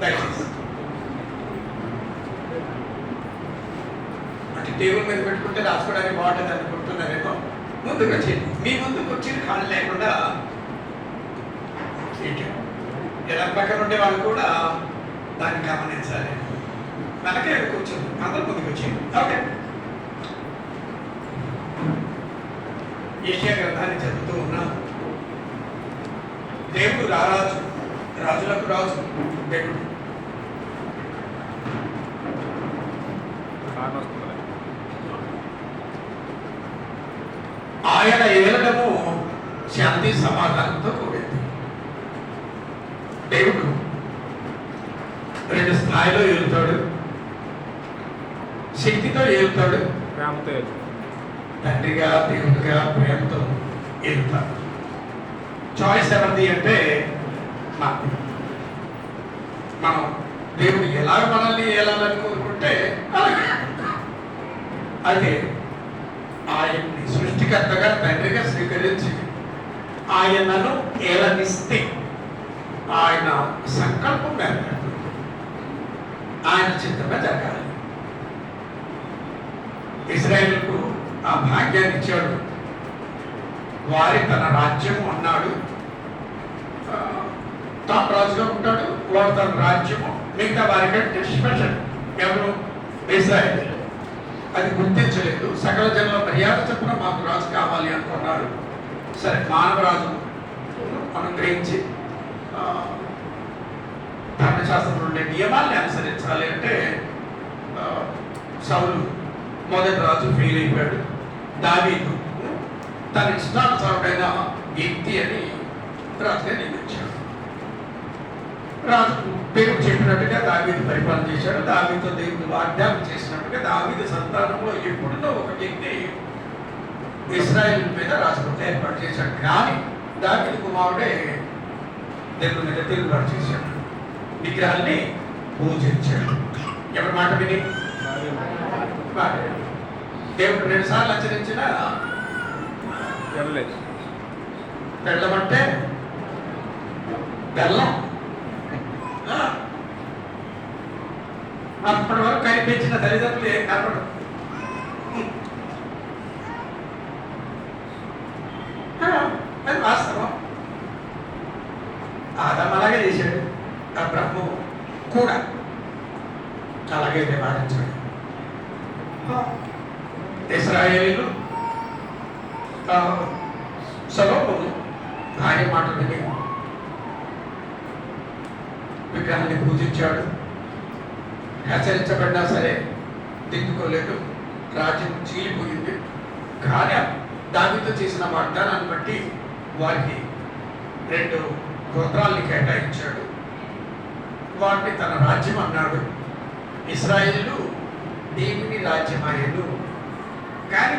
దయచేసి అంటే టేబుల్ మీద పెట్టుకుంటే రాసుకోవడానికి బాగుంటుంది అనుకుంటున్నారేమో. ముందుకు వచ్చేది, మీ ముందుకు వచ్చి ఖాళీ లేకుండా ఎలా పక్కన ఉండే వాళ్ళు కూడా దాన్ని గమనించాలి. మనకే కూర్చోండి, అందరూ ముందుకు వచ్చేది. ఓకే, యెషయా గ్రంథాన్ని చదువుతూ ఉన్నాం. దేవుడు రారాజు, రాజులకు రాజు దేవుడు. ఆయన ఏలడము శాంతి సమాధానంతో కూడింది. దేవుడు రెండు స్థాయిలో ఏలుతాడు. శక్తితో ఏలుతాడు, ప్రేమతో తండ్రిగా దేవుడిగా ప్రేమతో ఏలుతాడు. చాయిస్ ఎవరిది అంటే మాకు. మనం దేవుడు ఎలా మనల్ని ఏలాలని కోరుకుంటే అలాగే. అదే ఆయన్ని సృష్టికర్తగా తండ్రిగా స్వీకరించి ఆయనను ఏలనిస్తే ఆయన సంకల్పం మేరకు ఆయన చిత్తమే జరగాలి. ఇశ్రాయేలుకు ఆ భాగ్యాన్ని ఇచ్చాడు. వారి తన రాజ్యము అన్నాడు. తాను రాజుగా ఉంటాడు, వాడు తన రాజ్యము మిగతా వారికంటే స్పెషల్. ఎవరు? ఇశ్రాయేలు. అది గుర్తించలేదు. సకల జనుల మర్యాద చొప్పున మాకు రాజు కావాలి అనుకున్నారు. సరే, మానవరాజు అనుగ్రహించి ధర్మశాస్త్రంలో ఉండే నియమాల్ని అనుసరించాలి అంటే సౌలు మొదటి రాజు ఫెయిల్ అయిపోయాడు. దావీదు తన ఇష్టానుసారుడైన వ్యక్తి అని రాజుగా నియమించాడు. రాజు దేవుడు చెప్పినట్టుగా దావీదు పరిపాలన చేశాడు. దావీదుతో దేవుడు వాగ్దానం చేసినట్టుగా దావీదు సంతానంలో ఎప్పుడునో ఒక వ్యక్తి ఇశ్రాయేలు మీద రాజుగా ఏర్పాటు చేశాడు. కానీ దావీదు కుమారుడే దేవుడి మీద తిరుగుబాటు చేశాడు, విగ్రహాన్ని పూజించాడు. ఎవరి మాట విని? దేవుడు 2 సార్లు హెచ్చరించిన బెల్లమంటే బెల్లం. అప్పటి వరకు కనిపించిన తల్లిదండ్రులు ఏం కనపడదు. అది వాస్తవం. ఆదాం అలాగే చేశాడు, ఆ బ్రహ్మ కూడా అలాగే వ్యవహరించాడు. ఇశ్రాయేలు సొలొమోను భార్య మాట విని విగ్రహాన్ని పూజించాడు. హెచ్చరించబడినా సరే దిద్దుకోలేదు, రాజ్యం చీలిపోయింది. కానీ దావీదు చేసిన వాగ్దానాన్ని బట్టి వారికి 2 గోత్రాల్ని కేటాయించాడు. వాటిని తన రాజ్యం అన్నాడు. ఇశ్రాయేలు దేవుని రాజ్యం అయ్యాడు. కానీ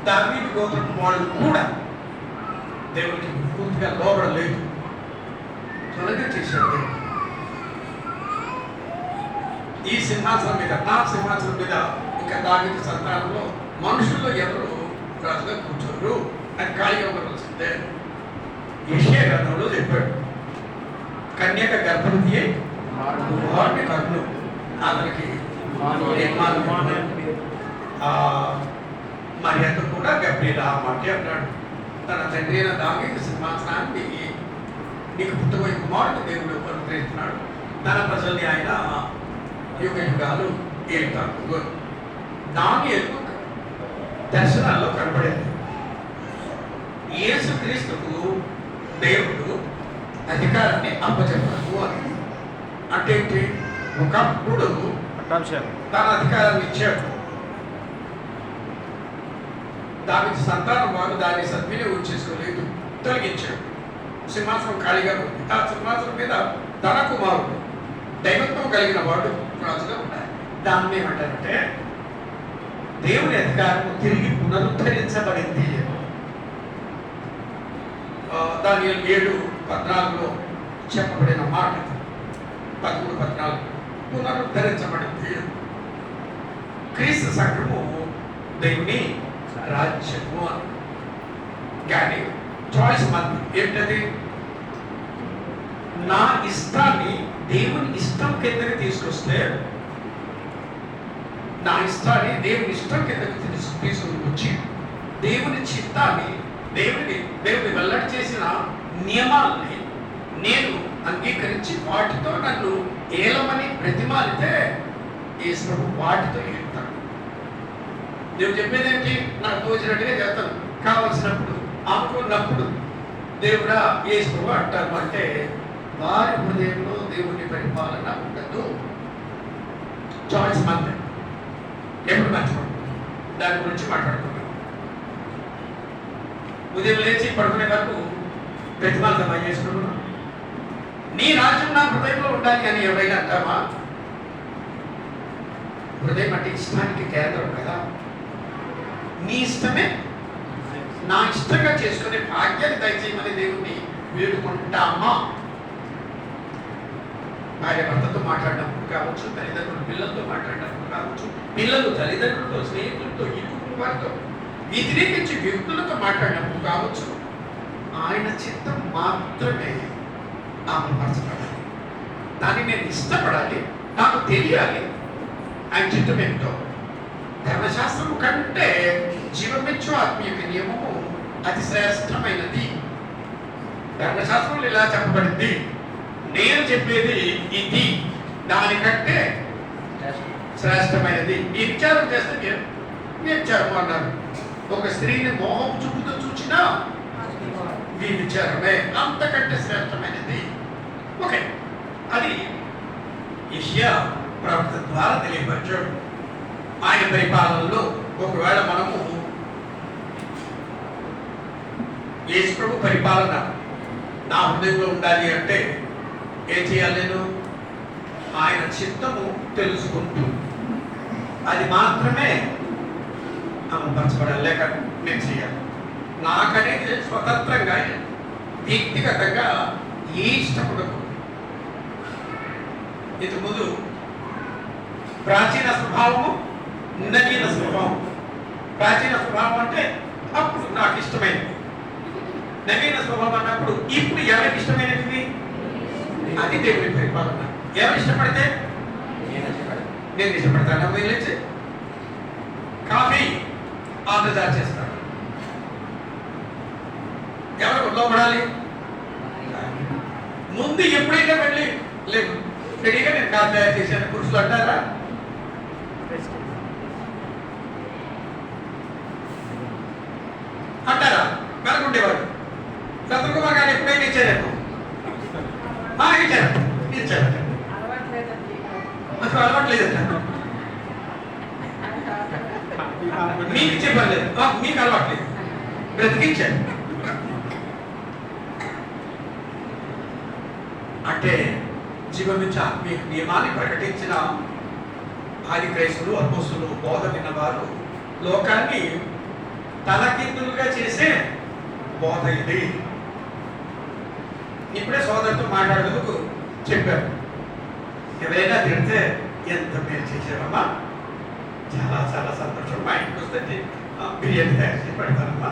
దావీదు గోత్రం వాళ్ళు కూడా దేవుడికి పూర్తిగా లోబడలేదు, తొలగి చేశాడు. ఈ సింహాసనం మీద, నా సింహాసనం మీద ఇంకా దావీదు సంతానంలో మనుషుల్లో ఎవరు రాజుగా కూర్చోరు అని ఖాళీగా ఉండవలసిందే. యెషయా గ్రంథంలో చెప్పాడు, కన్యక గర్భవతి వాడిని కన్ను అతనికి మర్యాద కూడా గబ్రియెలు ఆ మాట అన్నాడు. తన తండ్రి అయిన దావీదు సింహాసనాన్ని నీకు పుట్టబోయే కుమారుడు దేవుడు అనుగ్రహిస్తున్నాడు. తన ప్రజల్ని ఆయన యుగ యుగాలు ఏలుతాడు. దానియేలు దర్శనాల్లో కనపడేది. యేసుక్రీస్తుకు దేవుడు అధికారాన్ని అప్పచెప్పాడు అని అంటే ఒకప్పుడు తన అధికారాన్ని ఇచ్చాడు. దానికి సంతానం వారు దాన్ని సద్వినియోగం చేసుకోలేదు, తొలగించాడు. సింహాసనం ఖాళీగా ఉంది. ఆ సింహాసనం మీద తన కుమారుడు దైవత్వం కలిగిన వాడు రాజుగా ఉన్నాడు. దాన్ని ఏమంటారంటే దేవుని అధికారం తిరిగి పునరుద్ధరించబడింది. దానియేలు 7:14 చెప్పబడిన మాట 13:14 పునరుద్ధరించబడింది. క్రీస్తు సంఘము దేవుని రాజ్యము అని. కానీ చాయిస్ మంది ఏంటది? నా ఇష్టాన్ని దేవుని ఇష్టం కిందకి తీసుకొస్తే, నా ఇష్టాన్ని దేవుని ఇష్టం కిందకి తీసుకుని వచ్చి దేవుని చిత్తాన్ని, దేవుని వెల్లడి చేసిన నియమాలని నేను అంగీకరించి వాటితో నన్ను ఏలమని ప్రతిమాలితే యేసు ప్రభు వాటితో ఏలుతాడు. దేవుడు చెప్పేదేంటి? నాకు తోచినట్టుగా చేస్తాను, కావలసినప్పుడు అనుకున్నప్పుడు దేవుడా యేసు ప్రభు అంటారు. అంటే వారి హృదయంలో దేవుని పరిపాలన ఉండదు. చాయిస్ మంది ఎప్పుడు మర్చిపోండి. దాని గురించి మాట్లాడుకున్నాం. ఉదయం లేచి పడుకునే వరకు ప్రతిపాదన పని చేసుకుంటున్నాం. నీ రాజ్యం నా హృదయంలో ఉండాలి అని ఎవరైనా అంటామా? హృదయం అంటే ఇష్టానికి కేంద్రం కదా. నీ ఇష్టమే నా ఇష్టంగా చేసుకునే భాగ్యాన్ని దయచేయమని దేవుణ్ణి వేడుకుంటామా? భార్య భర్తతో మాట్లాడినప్పుడు కావచ్చు, తల్లిదండ్రులు పిల్లలతో మాట్లాడినప్పుడు కావచ్చు, పిల్లలు తల్లిదండ్రులతో, స్నేహితులతో, ఇరుగు వారితో, వ్యతిరేకించి వ్యక్తులతో మాట్లాడినప్పుడు కావచ్చు, ఆయన చిత్తం మాత్రమే అమలుపరచబడాలి. దాన్ని నేను ఇష్టపడాలి, నాకు తెలియాలి ఆయన చిత్తం ఏంటో. ధర్మశాస్త్రము కంటే జీవమిచ్చు ఆత్మీయ నియమము అతి శ్రేష్టమైనది. ధర్మశాస్త్రంలో ఇలా చెప్పబడింది, నేను చెప్పేది ఇది దానికంటే శ్రేష్టమైనది. ఈ విచారం చేస్తే విచారం అన్నారు. ఒక స్త్రీని మోహం చూపుతూ చూచినా ఈ విచారమే అంతకంటే శ్రేష్టమైనది. ఓకే, అది యెషయా ప్రవక్త ద్వారా తెలియపరచాడు. ఆయన పరిపాలనలో ఒకవేళ మనము యేసు ప్రభు పరిపాలన నా హృదయంలో ఉండాలి అంటే ఏం చేయాలి? నేను ఆయన చిత్తము తెలుసుకుంటూ అది మాత్రమే అమలుపరచబడాలి, లేక నేను చేయాలి. నాకనేది స్వతంత్రంగా వ్యక్తిగతంగా ఏ ఇష్టపడకు. ఇంతకుముందు ప్రాచీన స్వభావము, నవీన స్వభావం. ప్రాచీన స్వభావం అంటే అప్పుడు నాకు ఇష్టమైనది. నవీన స్వభావం అన్నప్పుడు ఇప్పుడు ఎవరికి ఇష్టమైనది? అది దేవుని పరిపాలన. ఎవరు ఇష్టపడితే నేను ఇష్టపడతాను. వదిలేసి కాఫీ ఆర్డర్ చేస్తాడు. ఎవరు లోపడాలి? ముందు ఎప్పుడైనా వెళ్ళి లేదు రెడీగా నేను కాఫీ తయారు చేశాను పురుషులు అంటారా? అంటారా? కనుకుండేవాడు. చంద్రకుమార్ గారు ఎప్పుడైనా ఇచ్చారేమో ఇచ్చారు అసలు అలవాట్లేదంట. మీకు చెప్పలేదు, మీకు అలవాట్లేదు, బ్రతికించారు. అంటే జీవమిచ్చ ఆత్మీయ నియమాన్ని ప్రకటించిన ఆది క్రైస్తవులు, అపోస్తులు, బోధ విన్నవారు లోకాన్ని తలకిందులుగా చేసే బోధ ఇది. ఇప్పుడే సోదరుతో మాట్లాడేందుకు చెప్పారు. ఎవరైనా తిడితే ఎంత మేలు చేశారమ్మా, చాలా చాలా సంతోషం, మా ఇంటికి వస్తే బిర్యానీ తయారు చేసి పెడతానమ్మా.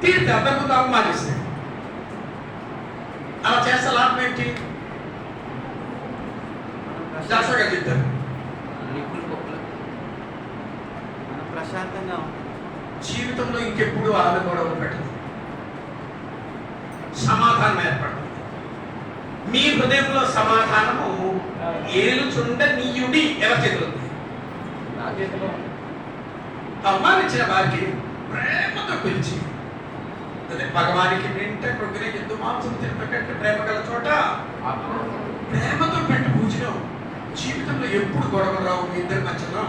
తిడితే అంతకుముందు అవమానిస్తే అలా చేస్తే లాభం ఏంటి? శాశ్వతంగా చెప్తారు ప్రశాంతంగా జీవితంలో ఇంకెప్పుడు ఆమె గొడవలు పెట్టదు, సమాధానం ఏర్పడుతుంది. మీ హృదయంలో సమాధానము ఏలుచుండనీయుడి ఎవరి చేతిలో ఉంది? నా చేతిలో. అవమానించిన వారికి ప్రేమతో పిలిచి, అదే భగవానికి వింటే కృగిని ఎందు మాంసం తినకంటే ప్రేమ గల చోట ప్రేమతో పెట్టి పూజనం. జీవితంలో ఎప్పుడు గొడవలు రావు మీ ఇద్దరి మధ్యలో.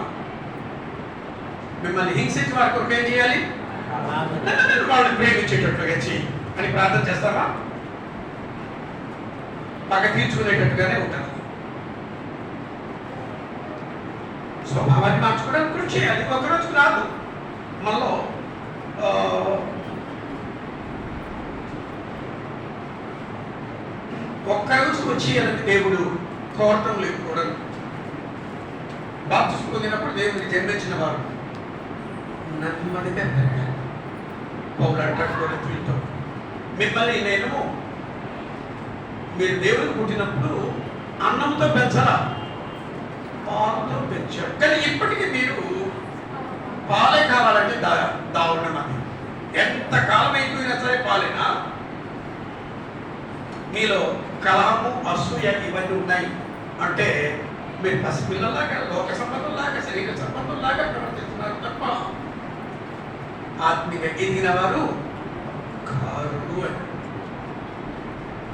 మిమ్మల్ని హింసించి వారి కొరకు ఏం చేయాలి? వాళ్ళని ప్రేమించేటట్లుగా చెయ్యి అని ప్రార్థన చేస్తావా? పగ తీర్చుకునేటట్టుగానే ఉంటుంది. స్వభావాన్ని మార్చుకోవడానికి కృషి చేయాలి. ఒకరోజుకు రాదు. మనలో ఒక్కరోజు వచ్చి అనేది దేవుడు కోరటం లేదు కూడా. బాప్తిస్మం పొందినప్పుడు దేవుడికి జన్మించిన వారు నెమ్మదిగా పెరగాలి. పౌలు అంటాడు కొరింథీయులతో, మిమ్మల్ని నేను మీరు దేవుడికి పుట్టినప్పుడు అన్నంతో పెంచరా, పాలతో పెంచారు. కానీ ఇప్పటికీ మీరు పాలే కావాలంటే దారుణమని. ఎంత కాలం అయిపోయినా సరే పాలేనా? మీలో కలహము, అసూయ ఇవన్నీ ఉన్నాయి అంటే మీరు పసిపిల్లలాగా, లోక సంబంధంలాగా, శరీర సంబంధంలాగా ప్రవర్తిస్తున్నారు తప్ప ఆత్మీయ ఎదిగిన వారు కారు అని.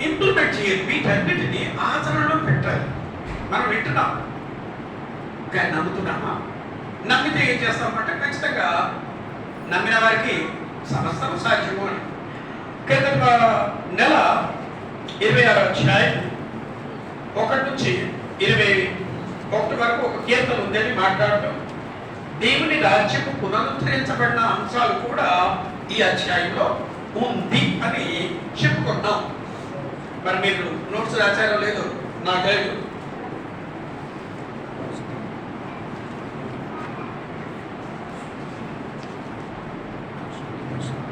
ఇంప్లిమెంట్ చేయాలి, వీటన్నిటినీ ఆచరణలో పెట్టాలి. మనం వింటున్నాం కానీ నమ్ముతున్నామా? నమ్మితే ఏం చేస్తామంటే ఖచ్చితంగా నమ్మిన వారికి సమస్తం సాధ్యము అని. క్రితం నెల 26వ అధ్యాయం 1 నుంచి 21 వరకు ఒక కీర్తన ఉందని మాట్లాడుతూ దేవుని రాజ్యము పునరుద్ధరించబడిన అంశాలు కూడా ఈ అధ్యాయంలో ఉంది అని చెప్పుకున్నాం. మరి మీరు నోట్స్ రాశారో లేదు నాకు తెలియదు.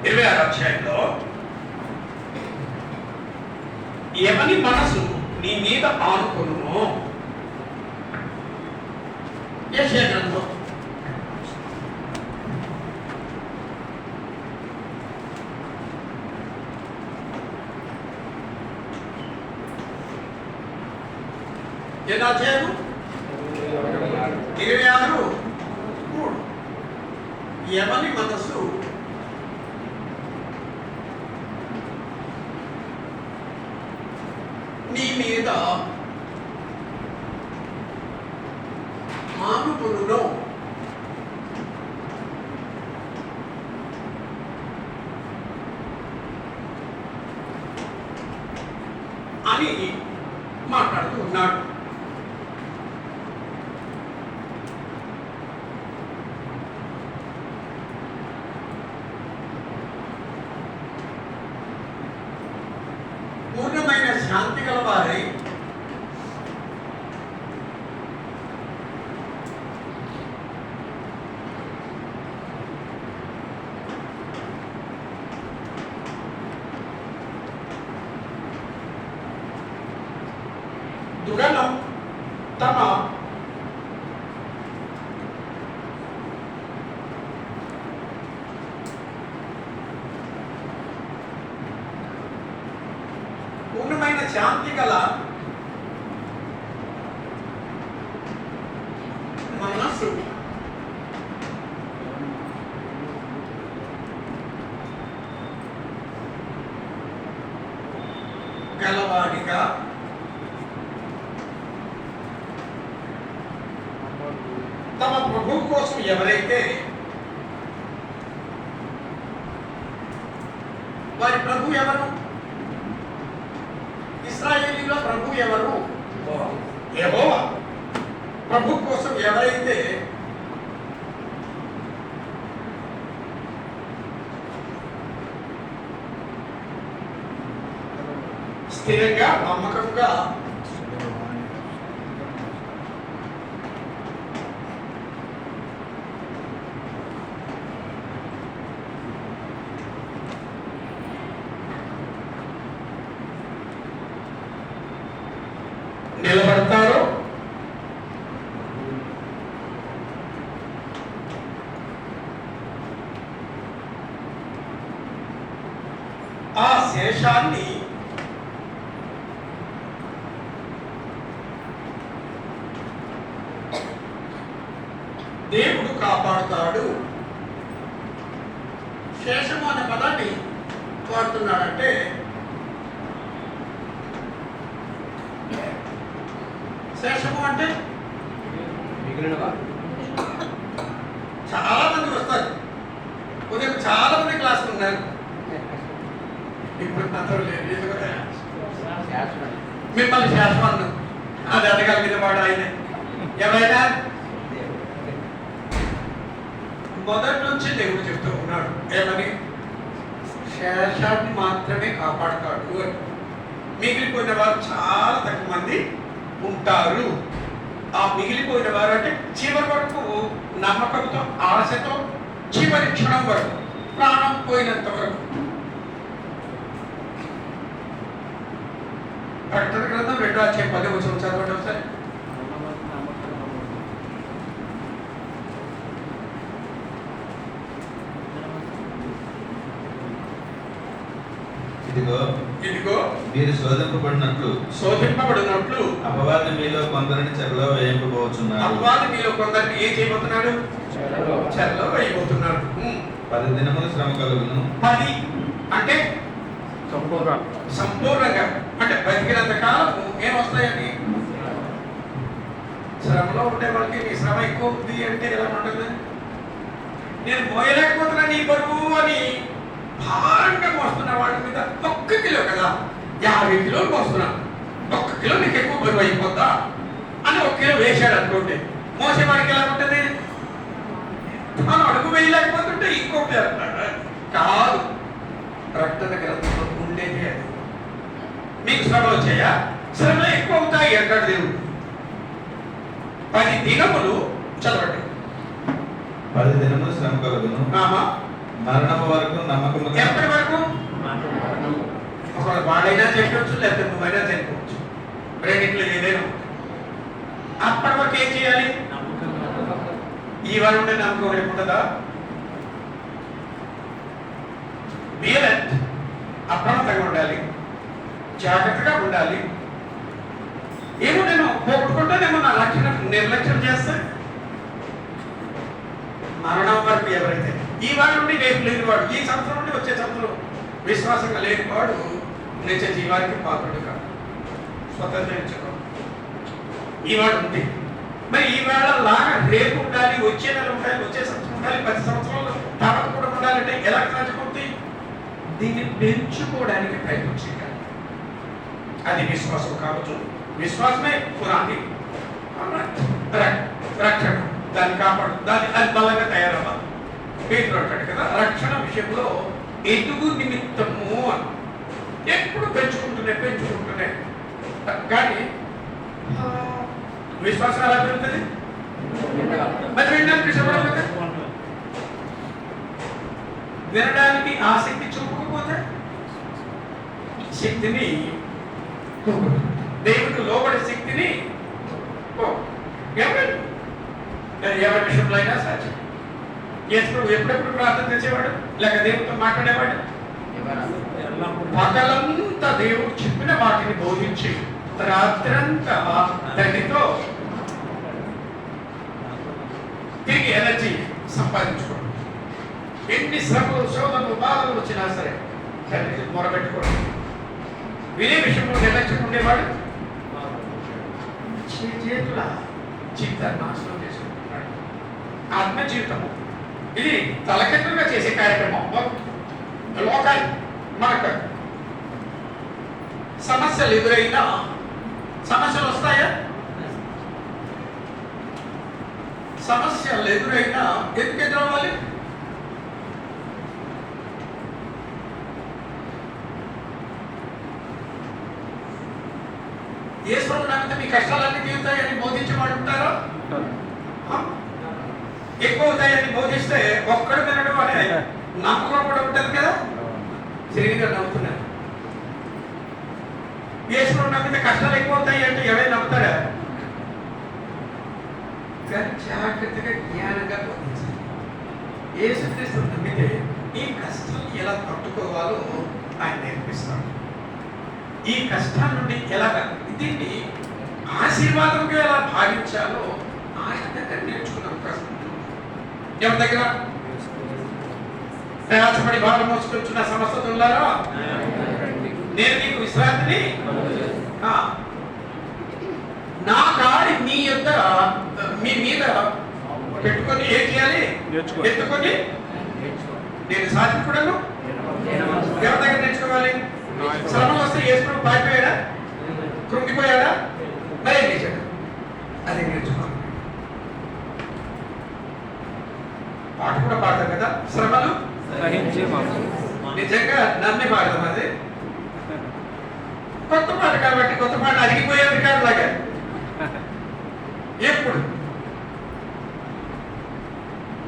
ఇరవై 26వ అధ్యాయంలో ఎవని మనసు నీ మీద ఆనుకొనుమో, యెషయా గ్రంథం 26:3 ఎవని మనసు నీ మీద ఆనుకొనునో అని మాట్లాడుతూ ఉన్నాడు. పూర్ణమైన శాంతి గల వారై దుగనం తమ పూర్ణమైన శాంతి గల మనస్సు గలవాడిగా తమ ప్రభువు కోసం ఎవరైతే వారి ప్రభు ఎవరు? ఇశ్రాయేలీయుల ప్రభు ఎవరు? యెహోవా. ప్రభు కోసం ఎవరైతే స్థిరంగా నమ్మకంగా నిలబడతారో ఆ శేషాన్ని దేవుడు కాపాడుతాడు. శేషము అనే పదాన్ని వాడుతున్నాడంటే శేషము అంటే చాలా మంది వస్తారు. ఉదయం చాలా మంది క్లాసులు ఉన్నారు, ఇప్పుడు అందరూ లేదు. ఎందుకంటే మిమ్మల్ని శాశ్వతం అది అడగలిగిన వాడు ఆయన. ఎవరైనా మొదటి నుంచి దేవుడు చెప్తూ ఉన్నాడు ఏమని? శేషాన్ని మాత్రమే కాపాడుతాడు అని. మిగిలిపోయిన వారు చాలా తక్కువ మంది ఉంటారు. ఆ మిగిలిపోయిన వారు అంటే చివరి వరకు నమ్మకంతో, ఆశతో, చివరి క్షణం వరకు, ప్రాణం పోయినంత వరకు ప్రకటన గ్రంథం 2:10 చదవండి ఒకసారి. ఇదిగో మీరు శోధింపబడినట్లు అపవాది మీలో కొందరిని చెరలో వేయింపబోచున్నాడు. అపవాది మీలో కొందరిని ఏం చేయబోతున్నాడు? చెరలో వేయబోతున్నాడు. 10 దినములు శ్రమ కలుగును. 10 అంటే సంపూర్ణంగా, అంటే బతికినంత కాలం ఏమొస్తాయని. శ్రమలో ఉండే వాళ్ళకి నీ శ్రమ ఎక్కువ ఉంది అంటే ఎలా ఉంటుంది? నేను మోయలేకపోతున్నాను ఈ బరువు అని భారంగా మోస్తున్న వాళ్ళ మీద 1 కిలో కదా 50 కిలోలు మోస్తున్నాను, 1 కిలో నీకు ఎక్కువ బరువు అయిపోద్దా అని 1 కిలో వేసాడు అనుకోండి, మోసేవాడికి ఎలా ఉంటుంది? మనం అడుగు వేయలేకపోతుంటే ఇంకొకటి అంటాడు. కాదు, ప్రకటన గ్రంథంలో ఉండేది అది. మీకు శ్రమలు వచ్చాయా? శ్రమలు ఎక్కువ అవుతాయి అంటాడు దేవుడు. 10 దినములు చదవండి. 10 దినములు శ్రమ కలుగును. మరణము వరకు నమ్మకము. ఎప్పటి వరకు? ఒకవేళ వాడైనా చెప్పవచ్చు, లేకపోతే నువ్వైనా చనిపోవచ్చు, రెండింటిలో ఏదైనా. అప్పటి వరకు ఏం చేయాలి? ఈ వారు ఉండే నమ్మకం రేపు ఉంటుందా? వీలెంట్, అప్రమత్తంగా ఉండాలి, జాగ్రత్తగా ఉండాలి. ఏమో నేను పోగొట్టుకుంటానేమో నా లక్షణం నిర్లక్ష్యం చేస్తే మరణం వరకు ఎవరైతే ఈ వారి నుండి రేపు లేనివాడు, ఈ సంవత్సరం నుండి వచ్చే సంవత్సరం విశ్వాసంగా లేనివాడు నిత్య జీవానికి పాత్రుడు కాదు, స్వతంత్రించుకో. ఈవాడు ఉంది. మరి ఈవేళ లాగా రేపు ఉండాలి, వచ్చే నెల ఉండాలి, వచ్చే సంవత్సరం ఉండాలి, 10 సంవత్సరాలు తర్వాత కూడా ఉండాలంటే ఎలా సాధ్యమవుతుంది? దీన్ని పెంచుకోవడానికి ప్రయత్నం చేయాలి. అది విశ్వాసం కావచ్చు. విశ్వాసమే పురాణి రక్షణ, దాన్ని కాపాడు, దాన్ని అది బలంగా తయారవ్వాలి. పేరు అంటాడు కదా, రక్షణ విషయంలో ఎదుగు నిమిత్తము అని ఎప్పుడు పెంచుకుంటూనే కానీ విశ్వాసం ఎలా పెరుగుతుంది? మరి వినడానికి ఇష్టపడకపోతే, వినడానికి ఆసక్తి చూపకపోతే శక్తిని, దేవుడికి లోబడే శక్తిని ఎవరి విషయంలో అయినా సాధ్యం. ఎప్పుడెప్పుడు ప్రార్థన చేసేవాడు, లేక దేవుడితో మాట్లాడేవాడు? పగలంతా దేవుడు చెప్పిన వాటిని బోధించి రాత్రంతా తండ్రితో తిరిగి ఎనర్జీ సంపాదించుకోవడం. ఎన్ని శ్రమలు, శోధనలు, బాధలు వచ్చినా సరే తండ్రికి మొరబెట్టుకోవడం. వినే విషయంలో నిర్లక్ష్యం ఉండేవాడు చేతుల జీవితాన్ని నాశనం చేసుకుంటున్నాడు. ఆత్మ జీవితము ఇది తలకెత్తులుగా చేసే కార్యక్రమం. లోకాలు మనకు సమస్యలు ఎదురైనా, సమస్యలు వస్తాయా? సమస్యలు ఎదురైనా ఎందుకు ఎదురవ్వాలి? యేసును నమ్మితే మీ కష్టాలన్నీ తీరుతాయని బోధించేవాడు ఉంటారా? ఎక్కువ అవుతాయని బోధిస్తే ఒక్కడు వినడం అనే నమ్మకం కూడా ఉంటుంది కదా. తిరిగిగా నవ్వుతున్నారు. యేసును నమ్మితే కష్టాలు ఎక్కువ అవుతాయి అంటే ఎవరైనా నమ్ముతారా? కానీ జాగ్రత్తగా జ్ఞానంగా బోధించాలి. యేసుక్రీస్తు నమ్మితే ఈ కష్టాలు ఎలా తట్టుకోవాలో ఆయన నేర్పిస్తాడు. ఈ కష్టాల నుండి ఎలా, దీన్ని ఆశీర్వాదంగా ఎలా భావించాలో ఆయన దగ్గర నేర్చుకునే అవకాశం ఉంటుంది. ఎవరి దగ్గర? ప్రయాసపడి భారం మోసుకొచ్చిన సమస్తలారా, నేను మీకు విశ్రాంతిని, నా కాడి మీ యొక్క మీ మీద పెట్టుకొని ఏం చేయాలి? ఎత్తుకొని నేను సాధించకూడను. ఎవరి దగ్గర నేర్చుకోవాలి? శ్రమలు వస్తే యేసు పారిపోయాడా? కృంగిపోయాడా? మరి ఏం చేశాడు? అది నేర్చుకోవాలి. పాట కూడా పాడతాం కదా, శ్రమలు నిజంగా నమ్మి పాడదాం. అది కొత్త పాట కాబట్టి కొత్త పాట అరిగిపోయేది కాదు. లాగా ఎప్పుడు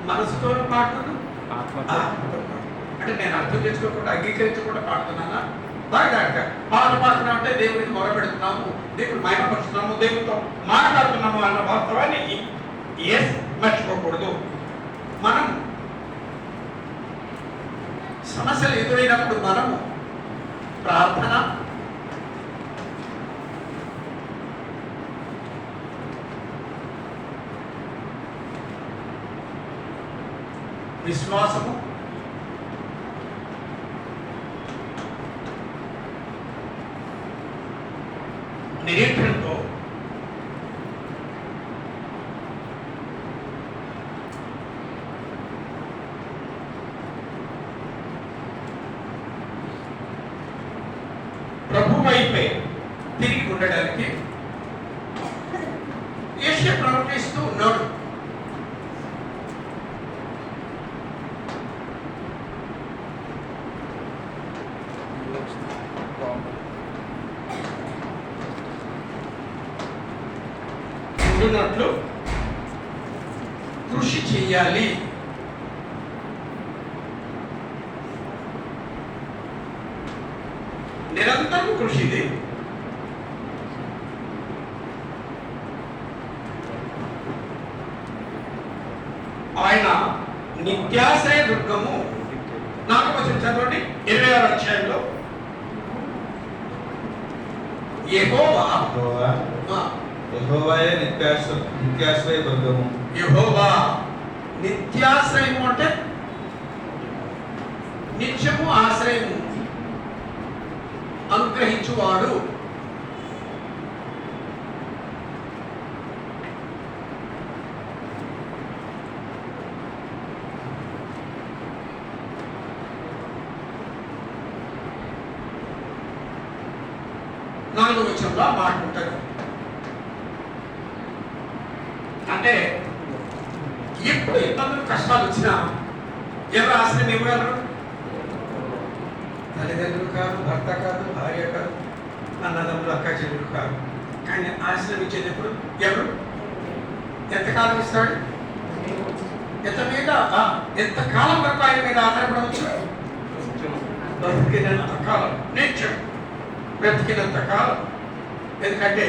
మనసుతో పాడుతున్నాను, అంటే నేను అర్థం చేసుకోకుండా అంగీకరించకుండా పాడుతున్నానా? బాగా పాట పాడుతున్నా అంటే దేవుడికి మొరపెడుతున్నా. ఉన్నాము, దేవుడు మహిమపరుస్తున్నాము, దేవుడితో మాట్లాడుతున్నాము అన్న వాస్తవాన్ని మర్చిపోకూడదు. మనం సమస్యలు ఎదురైనప్పుడు మనము ప్రార్థన, విశ్వాసము, నిరీక్షణతో ప్రభు వైపే తిరిగి ఉండడానికి యెషయా ప్రకటిస్తూ ఉన్నాడు. ఉండునట్లు కృషి చేయాలి. నిరంతరం కృషి. ఇది ఆయన నిత్యాశ్రయ దుర్గము. 4వ వచనం చదవండి, 26వ అధ్యాయంలో. యెహోవాయే నిత్యాశ్రయ దుర్గము. యెహోవా నిత్యాశ్రయము అంటే నిత్యము ఆశ్రయము అనుగ్రహించువాడు. నాలుగవ వచనంలో మాట్లాడతారు. అంటే ఎప్పుడు ఇబ్బందులు కష్టాలు వచ్చినా ఎవరు ఆశ్రయం ఇవ్వగలరు? తల్లిదండ్రులు కాదు, భర్త కాదు, భార్య కాదు, అన్నదమ్ములు, అక్క చెల్లెలు కాదు. కానీ ఆశ్రయం ఇచ్చేది ఎప్పుడు? ఎవరు? ఎంతకాలం ఇస్తాడు? ఎంతకాలం వరకు ఆయన మీద ఆధారపడవచ్చు? బ్రతికినంత కాలం, నిత్యం బ్రతికినంత కాలం. ఎందుకంటే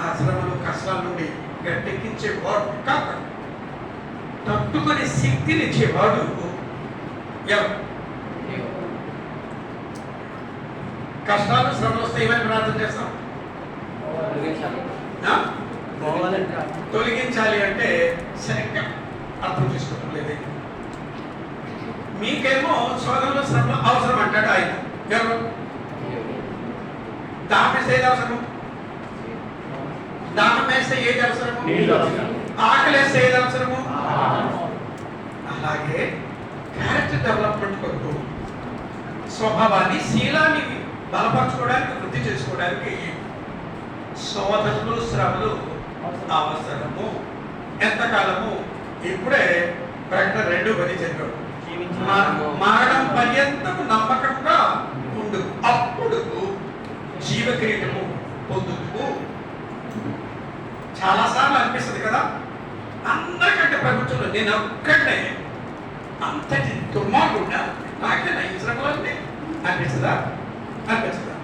ఆ శ్రమలు కష్టాల నుండి గట్టెక్కించేవాడు కాక తట్టుకునే శక్తినిచ్చేవాడు ఎవరు? కష్టాలు శ్రమలు వస్తే ఏమని ప్రార్థన చేస్తాం? తొలగించాలి అంటే సరిగ్గా అర్థం చేసుకోవడం లేదు. మీకేమో సోదరులు శ్రమలు అవసరం అంటాడు ఆయన. ఎవరు? దాహం వేస్తే ఏది అవసరము? దాహం వేస్తే ఏది అవసరము? ఆకలి వేస్తే ఏది అవసరము? అలాగే క్యారెక్టర్ డెవలప్మెంట్ కొరకు, స్వభావాన్ని, శీలాన్ని బలపరచుకోవడానికి, వృద్ధి చేసుకోవడానికి సోదరులు శ్రమలు అవసరము. ఎంతకాలము? ఇప్పుడే ప్రకటన 2:10 చెప్పాడు, మరణం పర్యంతము నమ్మకంగా ఉండు, అప్పుడు జీవ కిరీటము పొందుతూ. చాలాసార్లు అనిపిస్తుంది కదా, అందరికంటే ప్రపంచంలో నేను ఒక్కడే అంతటి దుర్మార్గుండా, నాకే నా శ్రమలన్నీ అనిపిస్తుందా? అనిపిస్తుందా?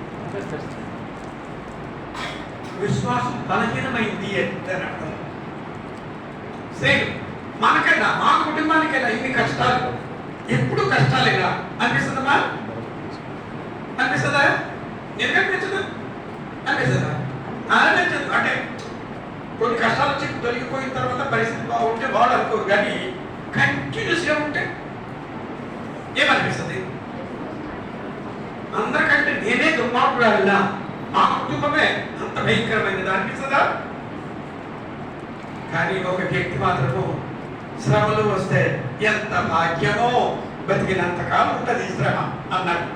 విశ్వాసం బలహీనమైంది అని అర్థం. సేమ్ మనకైనా, మా కుటుంబానికైనా ఇన్ని కష్టాలు, ఎప్పుడు కష్టాలేనా అనిపిస్తుందమ్మా? అనిపిస్తుందా? ఎందుకు అనిపించదు? అనిపిస్తుందా? అనిపించదు. అంటే కొన్ని కష్టాలు వచ్చి తొలగిపోయిన తర్వాత పరిస్థితి బాగుంటే వాళ్ళు అనుకోరు, కానీ కంటిన్యూస్గా ఉంటే ఏమనిపిస్తుంది? అందరికంటే నేనే దుర్మార్గురాలినా, మా కుటుంబమే అంత భయంకరమైనది అనిపిస్తుందా? కానీ ఒక వ్యక్తి మాత్రము శ్రమలు వస్తే ఎంత భాగ్యమో, బతికినంత కాలం ఉంటుంది శ్రమ అన్నాడు.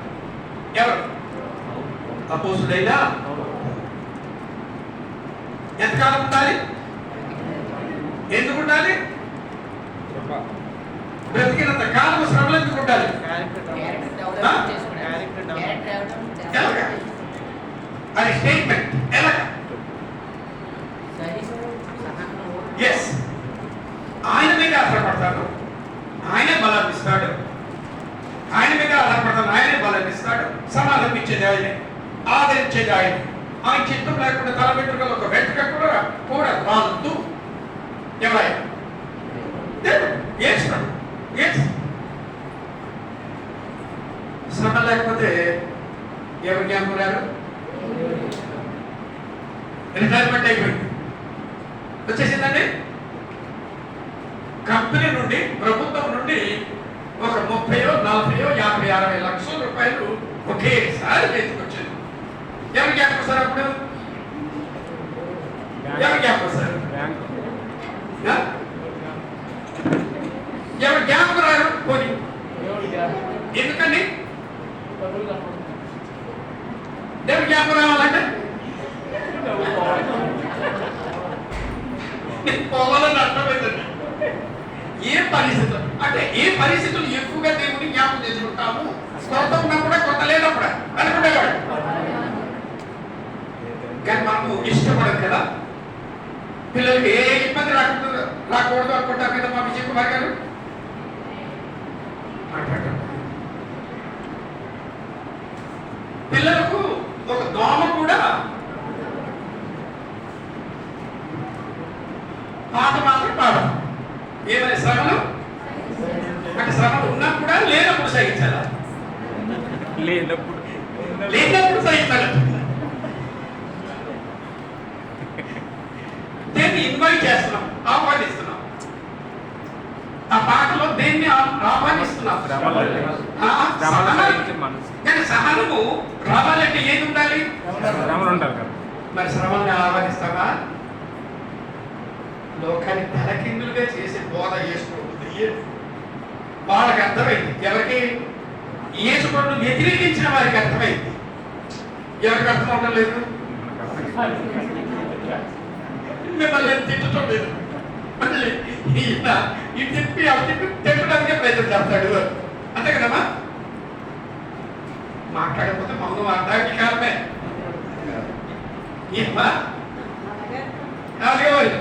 ఎవరు? అపోస్తులైనా ఎంతకాలం ఉండాలి? ఎందుకు ఉండాలి? బ్రతికినంత కాలం శ్రమలు ఎందుకు ఉండాలి? ఎలాగా? అది స్టేట్మెంట్. ఎలాగా? ఎస్, ఆయన మీద ఆధారపడతాడు, ఆయనే బలాన్ని ఇస్తాడు. ఆయన మీద ఆధారపడతాడు, ఆయనే బలాన్ని ఇస్తాడు. సమాధానం ఇచ్చేది ఆయనే, ఆదరించేది ఆయనే. ఆయన చిత్తం లేకుండా తల వెంట్రుకలు ఒక వెంట్రుక కూడా కూడా రాలద్దు. ఎవరైనా దేవుడు ఏడ్చినాడు. శ్రమ లేకపోతే ఎవరు జ్ఞాపకం రారు? రిటైర్మెంట్ అయిపోయింది, వచ్చేసిందండి. కంపెనీ నుండి, ప్రభుత్వం నుండి ఒక 30, 40, 50, 60 లక్షల రూపాయలు ఒకేసారి చేతికొచ్చింది. ఎవరు జ్ఞాపకం సార్? అప్పుడు ఎవరు జ్ఞాపకం సార్? ఎవరు జ్ఞాపకం రారు? పోనీ ఎందుకండి దేవుడు జ్ఞాపకం రావాలంటే పోవాలని అర్థమైందండి. ఏ పరిస్థితులు అంటే ఏ పరిస్థితులు ఎక్కువగా దేవుని జ్ఞాపకం చేసుకుంటాము? కొత్త ఉన్నప్పుడే, కొత్త లేనప్పుడే అనుకునేవాడు. కానీ మనము ఇష్టపడదు కదా. పిల్లలకి ఏ ఇబ్బంది రాకూడదు అనుకుంటారు కదా మా విజయ్ కుమార్ గారు. పిల్లలకు ఒక దోమ కూడా పాట మాత్రం పాడదు. ఏమైనా శ్రమలు అంటే శ్రమలు ఉన్నప్పుడా లేనప్పుడు సహించాలా? లేనప్పుడు సహించాలి. దేన్ని ఇన్వైట్ చేస్తున్నాం, ఆహ్వానిస్తున్నాం. ఆ పాటలో దేన్ని ఆహ్వానిస్తున్నాం? కానీ సహనము రావాలంటే ఏది ఉండాలి? మరి శ్రమల్ని ఆహ్వానిస్తావా? లోకాన్ని తలకిందులుగా చేసే బోధ చేసుకోవద్దు. వాళ్ళకి అర్థమైంది. ఎవరికి? యేసును వ్యతిరేకించిన వారికి అర్థమైంది. ఎవరికి అర్థం అవడం లేదు? మిమ్మల్ని తిట్టడం లేదు. మళ్ళీ ఇది చెప్పి అవి చెప్పి తిట్టడానికే ప్రయత్నం చేస్తాడు. అంతే కదమ్మా. మాట్లాడకపోతే మౌనం అర్థానికి కారణమే. ఏమా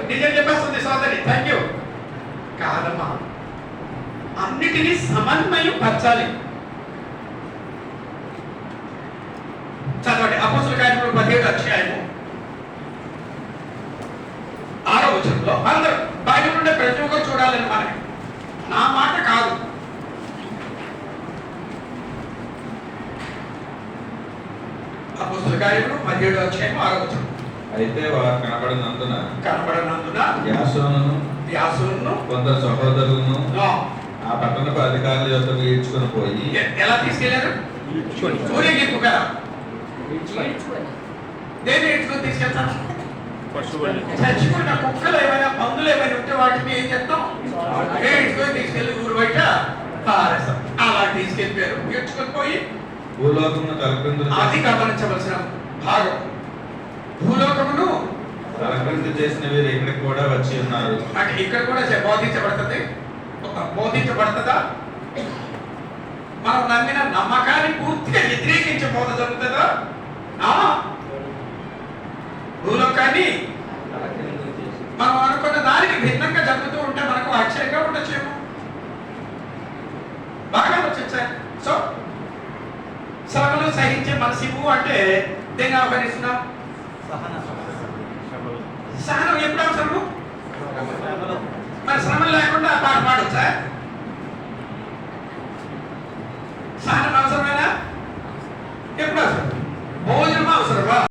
నిజం చెప్పేస్తుంది సోదరి. Thank you. కాదమ్మా, అన్నిటినీ సమన్వయం పరచాలి. చదవండి అపోస్తలుల కార్యములు 17వ అధ్యాయము 6వ వచనంలో. అందరూ బైబిల్ నుండి ప్రతి ఒక్కరు చూడాలని మనకి, నా మాట కాదు. అపోస్తలుల కార్యములు 17వ అధ్యాయం 6వ వచనం. అయితే వారు కనబడినందున యాసోనును కొందరు సహోదరులను ఆ పట్టణపు అధికారుల యొక్కకు ఈడ్చుకొని పోయి. ఎలా తీసుకెళ్లారు? ఊరేగింపుగా. దేని ఈడ్చుకొని తీసుకెళ్తాను? చచ్చిపోయిన కుక్కలు ఏమైనా, పందులు ఏమైనా ఉంటే వాటిని ఏం చేస్తాం? ఈడ్చుకొని తీసుకెళ్లి ఊరు బయట పారేస్తాం. అలా తీసుకెళ్ళిపోయారు. ఈడ్చుకొని పోయి భూలోకమును తలక్రిందులు. అది గమనించవలసిన భాగం. భూలోకమును తలక్రిందులు చేసిన వీరు ఇక్కడికి కూడా వచ్చి ఉన్నారు. అంటే ఇక్కడ కూడా బోధించబడుతుంది. బోధించబడుతుందా? మనం నమ్మిన నమ్మకాన్ని పూర్తిగా వ్యతిరేకించే బోధ జరుగుతుందా? భూలోకాన్ని మనం అనుకున్న దానికి భిన్నంగా జరుగుతూ ఉంటే మనకు ఆశ్చర్యంగా ఉండొచ్చేమో. బాగా ఆలోచించాలి. సో శ్రమలు సహించే మనసివ్వు అంటే దేన్ని ఆహ్వానిస్తున్నాం? సహనం ఎప్పుడు అవసరము? మరి శ్రమలు లేకుండా పాట పాడొచ్చా? సహనం అవసరమేనా? ఎప్పుడు అవసరం? భోజనం అవసరమా?